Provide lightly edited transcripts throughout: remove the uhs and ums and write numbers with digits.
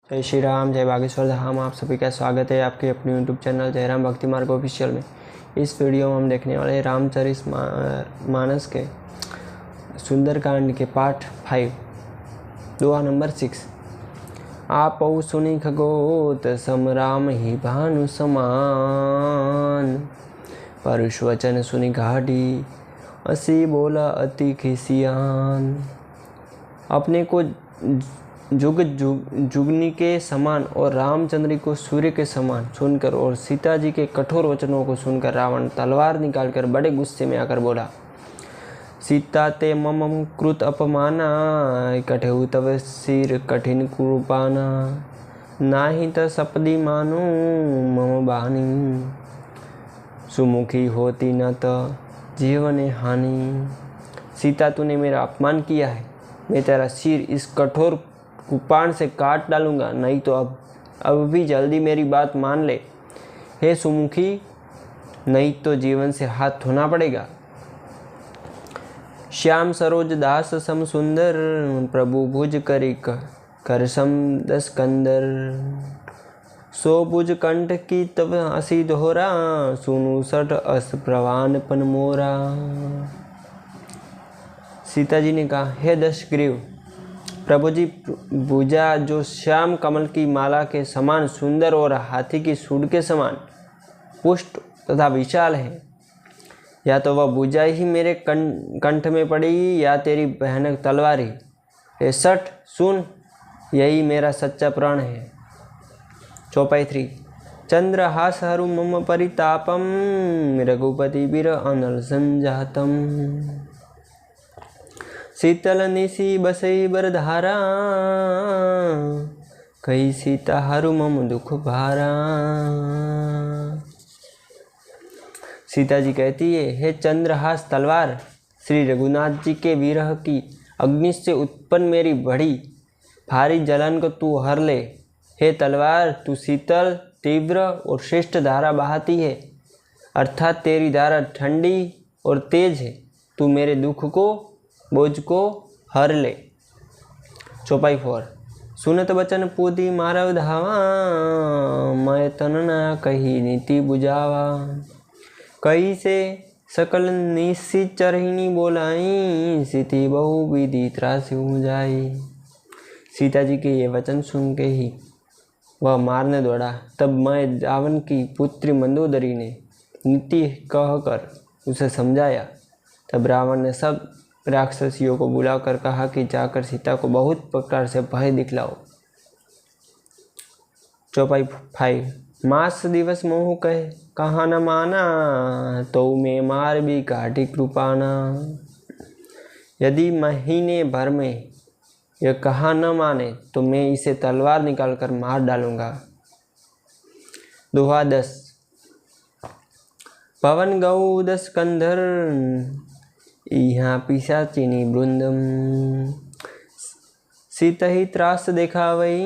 जय श्री राम, जय बागेश्वर धाम। आप सभी का स्वागत है आपके अपने यूट्यूब चैनल जयराम भक्ति मार्ग ऑफिशियल में। इस वीडियो में हम देखने वाले हैं रामचरित मानस के सुंदरकांड के पार्ट 5 दोहा नंबर 6। आपौ सुनि खगोत सम राम ही भानु समान, परुष वचन सुनि गाढ़ी असी बोला अति खिसियान। अपने को जुगनी के समान और रामचंद्र को सूर्य के समान सुनकर और सीता जी के कठोर वचनों को सुनकर रावण तलवार निकालकर बड़े गुस्से में आकर बोला, सीता ते मम कृत अपमाना, कठहु तव सिर कठिन कृपाना, नाही त सपदी मानो मम बानी, सुमुखी होती न त जीवन हानि। सीता तूने मेरा अपमान किया है, मैं तेरा सिर इस कठोर कुपाण से काट डालूंगा, नहीं तो अब भी जल्दी मेरी बात मान ले। हे सुमुखी, नहीं तो जीवन से हाथ धोना पड़ेगा। श्याम सरोज दास सम सुंदर, प्रभु भुज करी कर सम 10 कंदर, सो भुज कंठ की तब असी दोहरा, सुनु सठ अस प्रवान पन मोरा। सीता जी ने कहा, हे दशग्रीव, प्रभु जी भुजा जो श्याम कमल की माला के समान सुंदर और हाथी की सूंड के समान पुष्ट तथा विशाल है, या तो वह भुजा ही मेरे कंठ में पड़ी या तेरी भयानक तलवार ही। हे सठ सुन, यही मेरा सच्चा प्राण है। चौपाई 3। चंद्रहास हरु मम परितापम, रघुपति बीर अनल संजातम, शीतल निशी बसई बरधारा, कही सीता हरु मम दुख भारा। सीता जी कहती है, हे चंद्रहास तलवार, श्री रघुनाथ जी के विरह की अग्नि से उत्पन्न मेरी बड़ी भारी जलन को तू हर ले। हे तलवार, तू शीतल तीव्र और श्रेष्ठ धारा बहाती है, अर्थात तेरी धारा ठंडी और तेज है। तू मेरे दुख को बोझ को हर ले। चौपाई 4। सुनत बचन पूती मारव धावा, मैं तन न कही नीति बुझावा, कही से सकल निशी चरहिनी बोलाई, सीती बहु विधि त्रास हो जाई। सीता जी के ये वचन सुन के ही वह मारने दौड़ा। तब मैं रावण की पुत्री मंदोदरी ने नीति कहकर उसे समझाया। तब रावण ने सब राक्षसियों को बुलाकर कहा कि जाकर सीता को बहुत प्रकार से भय दिखलाओ। चौपाई 5। मास दिवस मोह कहे कहा न माना, तो मैं मार भी काटी कृपाना, यदि महीने भर में यह कहा न माने तो मैं इसे तलवार निकालकर मार डालूंगा। दोहा 10। पवन गौ 10 कंधर, यहाँ पिशाचिनी वृंदम, सीत ही त्रास देखावई,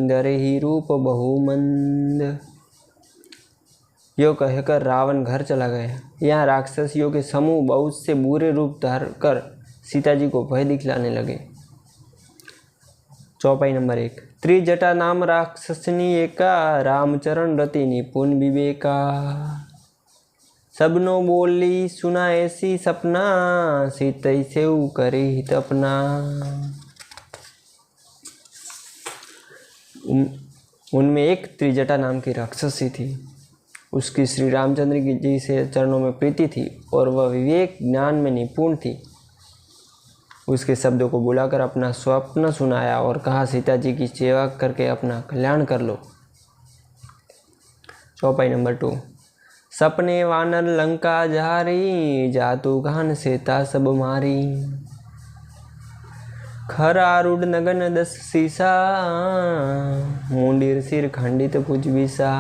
डरे ही रूप बहुमंद। यो कहकर रावण घर चला गया। यहाँ राक्षसियों के समूह बहुत से बुरे रूप धार कर सीता जी को भय दिखलाने लगे। चौपाई नंबर 1। त्रिजटा नाम राक्षसनी एका, रामचरण रति निपुण विवेका, सबनो बोली सुना ऐसी सपना, सीतई सेऊ करे हित अपना। उनमें एक त्रिजटा नाम की राक्षसी थी। उसकी श्री रामचंद्र जी से चरणों में प्रीति थी और वह विवेक ज्ञान में निपुण थी। उसके शब्दों को बुलाकर अपना स्वप्न सुनाया और कहा, सीता जी की सेवा करके अपना कल्याण कर लो। चौपाई नंबर 2। सपने वानर लंका जारी, जातु घान सेता सब मारी, खर आरूढ़ नगन 10 सीसा, मुंडीर सिर खंडित भुज विसा।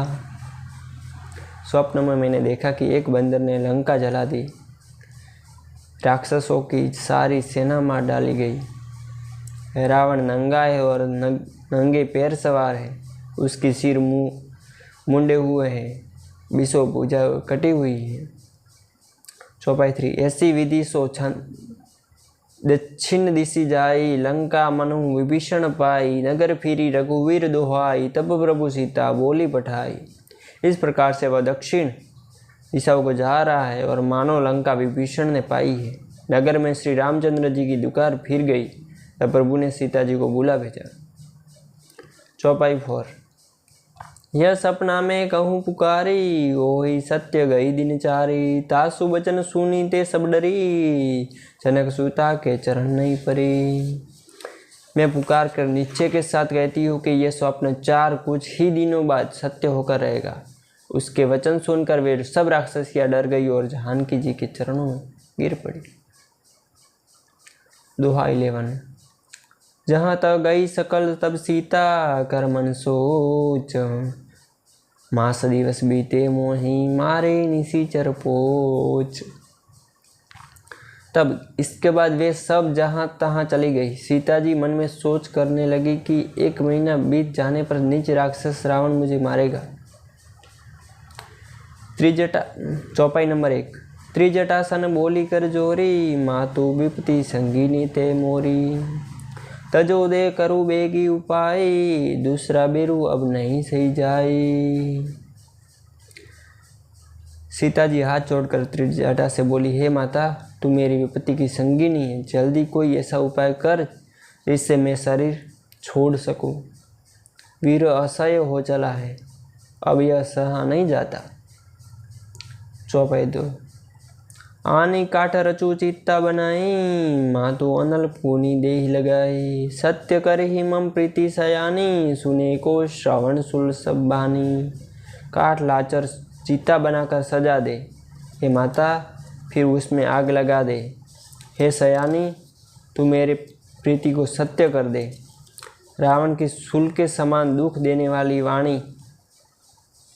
स्वप्न में मैंने देखा कि एक बंदर ने लंका जला दी, राक्षसों की सारी सेना मार डाली गई। रावण नंगा है और नंगे पैर सवार है, उसकी सिर मुंडे हुए हैं, बीसों भुजा कटी हुई है। चौपाई 3। ऐसी विधि सो दक्षिण दिशि जाई, लंका मनु विभीषण पाई, नगर फिरी रघुवीर दोहाई, तब प्रभु सीता बोली पठाई। इस प्रकार से वह दक्षिण दिशा को जा रहा है और मानो लंका विभीषण ने पाई है। नगर में श्री रामचंद्र जी की दुकार फिर गई, तब प्रभु ने सीता जी को बुला भेजा। चौपाई 4। यह सपना में कहूँ पुकारी, ओहि सत्य गई दिनचारी, तासु बचन सुनी ते सब डरी, जनक सुता के चरण नहीं परी। मैं पुकार कर निश्चय के साथ कहती हूँ कि यह स्वप्न 4 कुछ ही दिनों बाद सत्य होकर रहेगा। उसके वचन सुनकर वे सब राक्षसियाँ डर गई और जानकी जी के चरणों में गिर पड़ी। दोहा 11। जहाँ तक गई सकल तब सीता, कर मन सोच, मास दिवस बीते मोही, मारे निशिचर पोच। तब इसके बाद वे सब जहाँ तहाँ चली गई। सीता जी मन में सोच करने लगी कि 1 महीना बीत जाने पर नीच राक्षस रावण मुझे मारेगा। चौपाई नंबर 1। त्रिजटासन बोली कर जोरी, मातु विपति संगीनी ते मोरी, तजो दे करू बेगी उपाय, दूसरा बेरू अब नहीं सही जाई। सीता जी हाथ जोड़कर त्रिजटा से बोली, हे माता, तू मेरी विपत्ति की संगिनी है, जल्दी कोई ऐसा उपाय कर जिससे मैं शरीर छोड़ सकूं। वीर असह्य हो चला है, अब यह सहा नहीं जाता। चौपाई 2। आनी काठ रचू चित्ता बनाई, मातु अनल पूनी देह लगाई, सत्य करे ही मम प्रीति सयानी, सुने को श्रवण सुल सब बानी। काठ लाचर चिता बनाकर सजा दे, हे माता, फिर उसमें आग लगा दे। हे सयानी, तू मेरे प्रीति को सत्य कर दे। रावण की सूल के समान दुख देने वाली वाणी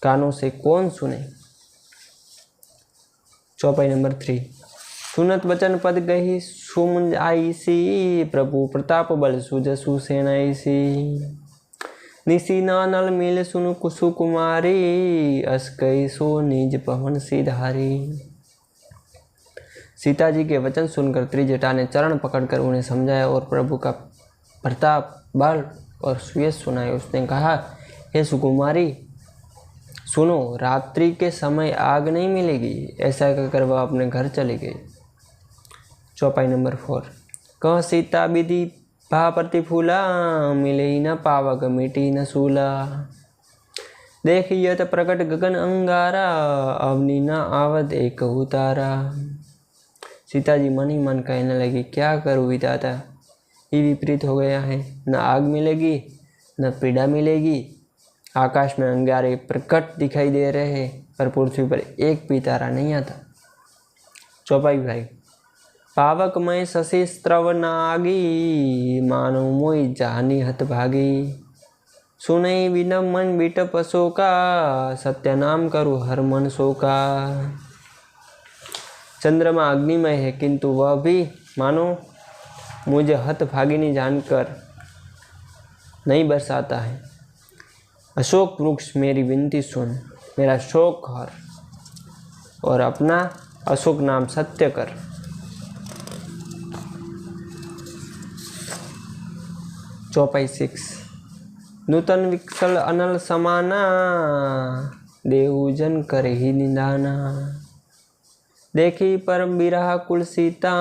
कानों से कौन सुने। चौपाई नंबर 3। सुनत वचन पद गही सुमुंज आईसी, प्रभु प्रताप बल सुजसु सेनाईसी, निसी नानल मिल सुनु कुसु कुमारी, अस कई सो निज पवन सिधारी। सीता जी के वचन सुनकर त्रिजटा ने चरण पकड़कर उन्हें समझाया और प्रभु का प्रताप बल और सुयश सुनाए। उसने कहा, हे सुकुमारी, सुनो, रात्रि के समय आग नहीं मिलेगी। ऐसा कहकर वह अपने घर चली गई। चौपाई नंबर 4। कह सीता विधि भा प्रतिफूला, मिले न पावक मिटी न सूला, देखियत प्रकट गगन अंगारा, अवनी न आवत एक उतारा। सीता जी मन ही मन कहने लगी, क्या करूँ विधाता, ये विपरीत हो गया है। न आग मिलेगी न पीड़ा मिलेगी। आकाश में अंगारे प्रकट दिखाई दे रहे हैं, पर पृथ्वी पर एक भी तारा नहीं आता। चौपाई भाई। पावक मय शशि स्त्रव नागी, मानो मोई जानी हत भागी, सुनई विनम मन बिटप शोका, सत्य नाम करु हर मन शोका। चंद्रमा अग्निमय है, किंतु वह भी मानो मुझे हत भागिनी जानकर नहीं बरसाता है। अशोक वृक्ष मेरी विनती सुन, मेरा शोक हर और अपना अशोक नाम सत्य कर। चौपाई 6। नूतन विकसल अनल समाना, देहु जन करे ही निदाना, देखी परम बिरहा कुल सीता,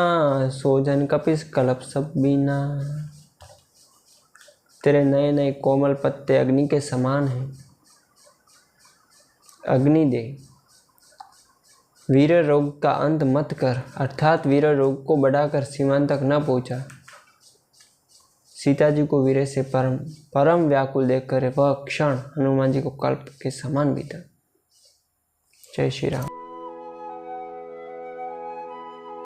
सोजन कपिस कलप सब बीना। तेरे नए नए कोमल पत्ते अग्नि के समान हैं, अग्नि दे। वीर रोग का अंत मत कर, अर्थात वीर रोग को बढ़ाकर सीमांत तक न पहुंचा। सीता जी को वीर से परम व्याकुल देखकर वह क्षण हनुमान जी को कल्प के समान बीता। जय श्री राम।